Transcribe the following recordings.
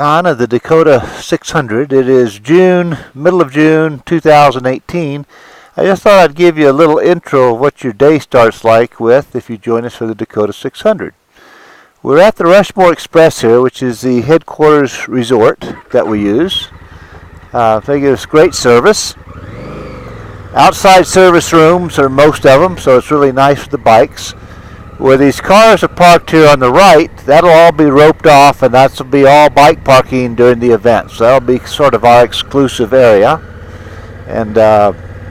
SAICON of the Dakota 600. It is middle of June 2018. I just thought I'd give you a little intro of what your day starts like with if you join us for the Dakota 600. We're at the Rushmore Express here, which is the headquarters resort that we use. They give us great service. Outside service rooms are most of them, so it's really nice for the bikes. Where these cars are parked here on the right, that'll all be roped off, and that'll be all bike parking during the event. So that'll be sort of our exclusive area. And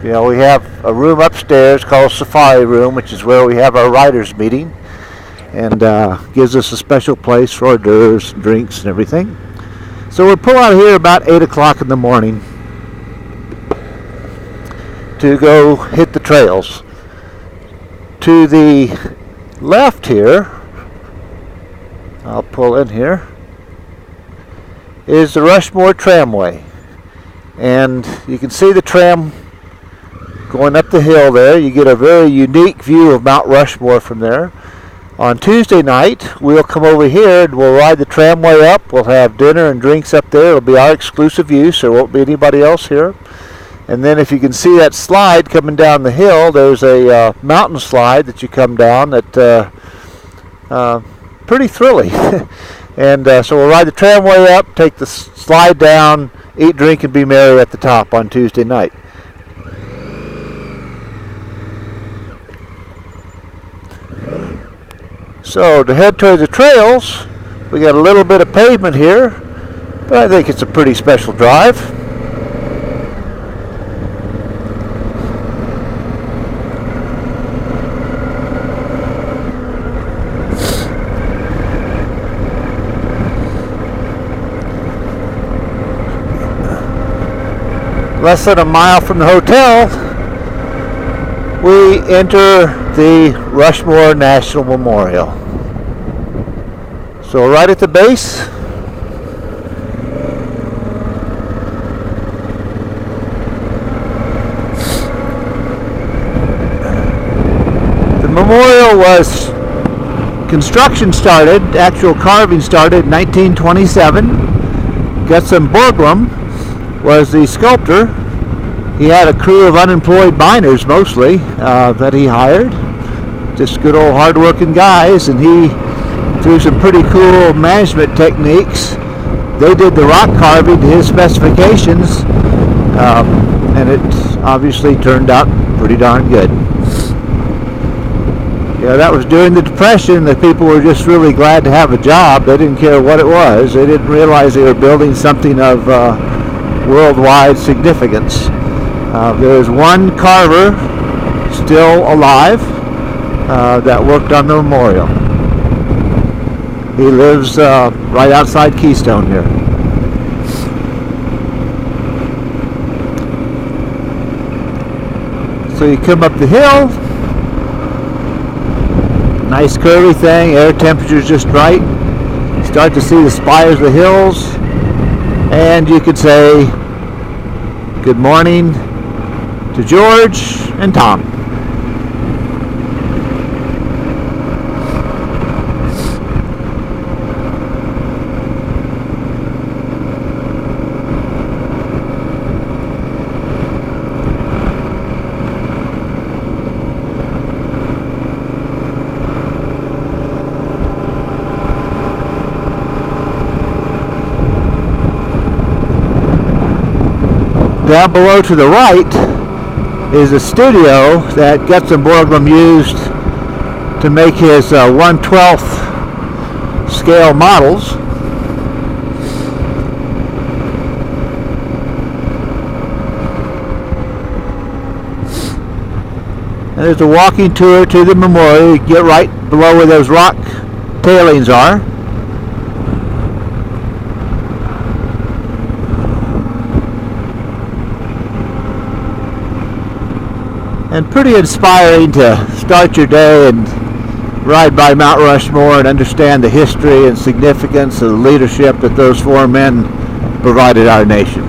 we have a room upstairs called Safari Room, which is where we have our riders meeting, and gives us a special place for hors d'oeuvres, drinks, and everything. So we'll pull out here about 8 o'clock in the morning to go hit the trails. To the left here, I'll pull in here, is the Rushmore Tramway. And you can see the tram going up the hill there. You get a very unique view of Mount Rushmore from there. On Tuesday night, we'll come over here and we'll ride the tramway up. We'll have dinner and drinks up there. It'll be our exclusive use. There won't be anybody else here. And then if you can see that slide coming down the hill, there's a mountain slide that you come down that pretty thrilling. And so we'll ride the tramway up, take the slide down, eat, drink, and be merry at the top on Tuesday night. So to head towards the trails, we got a little bit of pavement here, but I think it's a pretty special drive. Less than a mile from the hotel, we enter the Rushmore National Memorial. So right at the base, the memorial was construction started, actual carving started in 1927. Gutzon Borglum was the sculptor. He had a crew of unemployed miners mostly that he hired. Just good old hard-working guys, and he, through some pretty cool management techniques, they did the rock carving to his specifications, and it obviously turned out pretty darn good. Yeah, that was during the Depression. The people were just really glad to have a job. They didn't care what it was. They didn't realize they were building something of worldwide significance. There is one carver still alive that worked on the memorial. He lives right outside Keystone here. So you come up the hill, nice curvy thing, air temperature's just right. You start to see the spires of the hills, and you could say good morning to George and Tom. Down below to the right is a studio that Gutzon Borglum used to make his 1/12 scale models. And there's a walking tour to the memorial. You get right below where those rock tailings are. And pretty inspiring to start your day and ride by Mount Rushmore and understand the history and significance of the leadership that those four men provided our nation.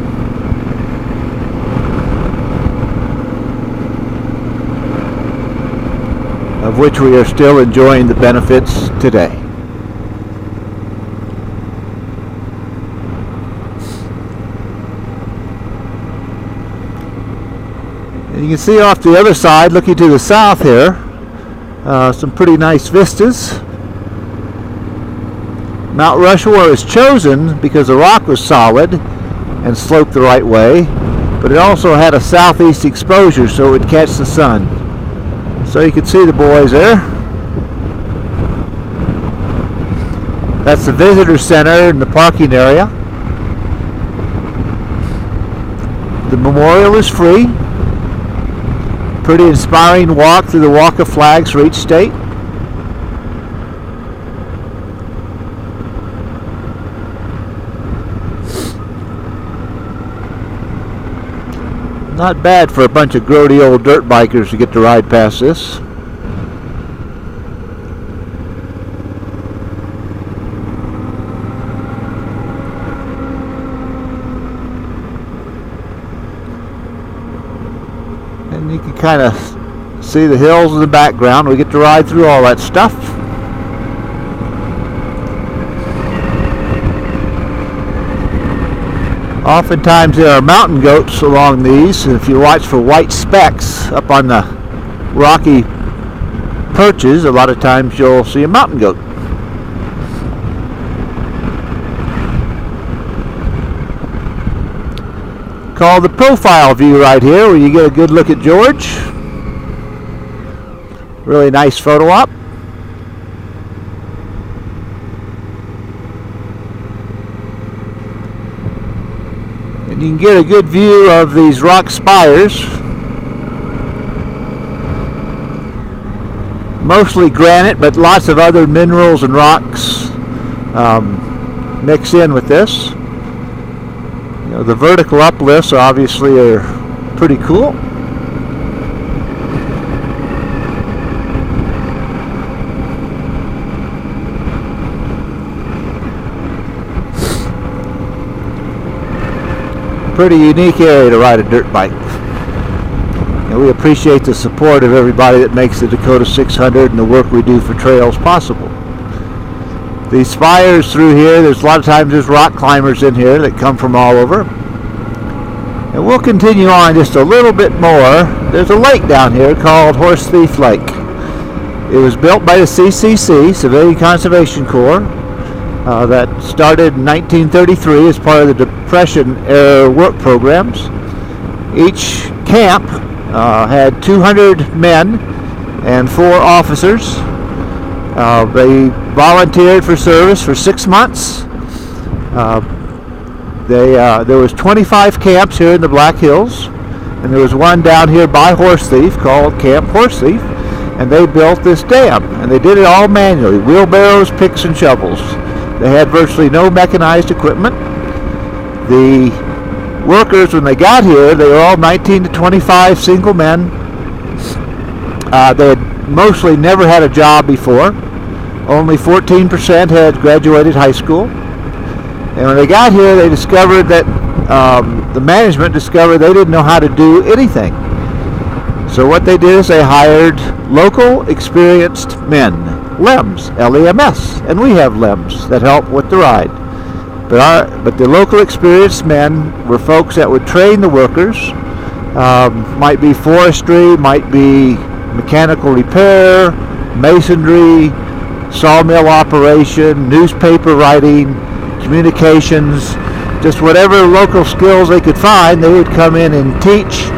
Of which we are still enjoying the benefits today. And you can see off the other side, looking to the south here, some pretty nice vistas. Mount Rushmore is chosen because the rock was solid and sloped the right way, but it also had a southeast exposure so it would catch the sun. So you can see the boys there. That's the visitor center and the parking area. The memorial is free. Pretty inspiring walk through the Walk of Flags for each state. Not bad for a bunch of grody old dirt bikers to get to ride past this. And you can kind of see the hills in the background. We get to ride through all that stuff. Oftentimes there are mountain goats along these, and if you watch for white specks up on the rocky perches, a lot of times you'll see a mountain goat. Called the profile view right here, where you get a good look at George. Really nice photo op. And you can get a good view of these rock spires. Mostly granite, but lots of other minerals and rocks mix in with this. You know, the vertical uplifts obviously are pretty cool. Pretty unique area to ride a dirt bike. And we appreciate the support of everybody that makes the Dakota 600 and the work we do for trails possible. These spires through here, there's a lot of times there's rock climbers in here that come from all over. And we'll continue on just a little bit more. There's a lake down here called Horse Thief Lake. It was built by the CCC, Civilian Conservation Corps. That started in 1933 as part of the Depression-era work programs. Each camp had 200 men and 4 officers. They volunteered for service for 6 months. There was 25 camps here in the Black Hills, and there was one down here by Horse Thief called Camp Horse Thief, and they built this dam, and they did it all manually, wheelbarrows, picks, and shovels. They had virtually no mechanized equipment. The workers, when they got here, they were all 19 to 25 single men. They had mostly never had a job before. Only 14% had graduated high school. And when they got here, they discovered that the management discovered they didn't know how to do anything. So what they did is they hired local experienced men. LEMS, L-E-M-S, and we have LEMS that help with the ride. But the local experienced men were folks that would train the workers. Might be forestry, might be mechanical repair, masonry, sawmill operation, newspaper writing, communications, just whatever local skills they could find, they would come in and teach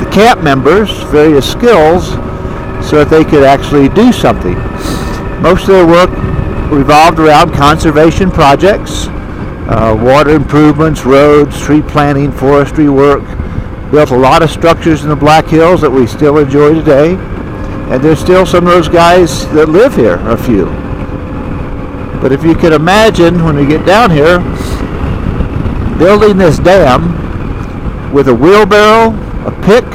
the camp members various skills so that they could actually do something. Most of their work revolved around conservation projects, water improvements, roads, tree planting, forestry work. Built a lot of structures in the Black Hills that we still enjoy today. And there's still some of those guys that live here, a few. But if you can imagine, when we get down here, building this dam with a wheelbarrow, a pick,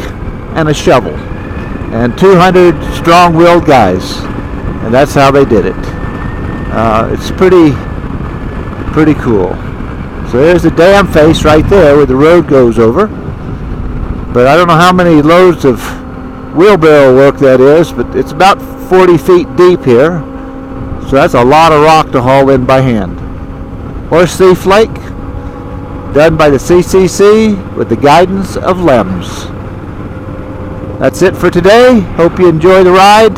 and a shovel. And 200 strong-willed guys. And that's how they did it. It's pretty cool. So there's the dam face right there where the road goes over. But I don't know how many loads of wheelbarrow work that is, but it's about 40 feet deep here. So that's a lot of rock to haul in by hand. Horse Thief Lake, done by the CCC with the guidance of LEMS. That's it for today. Hope you enjoy the ride.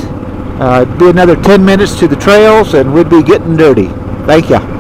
It'd be another 10 minutes to the trails and we'd be getting dirty. Thank you.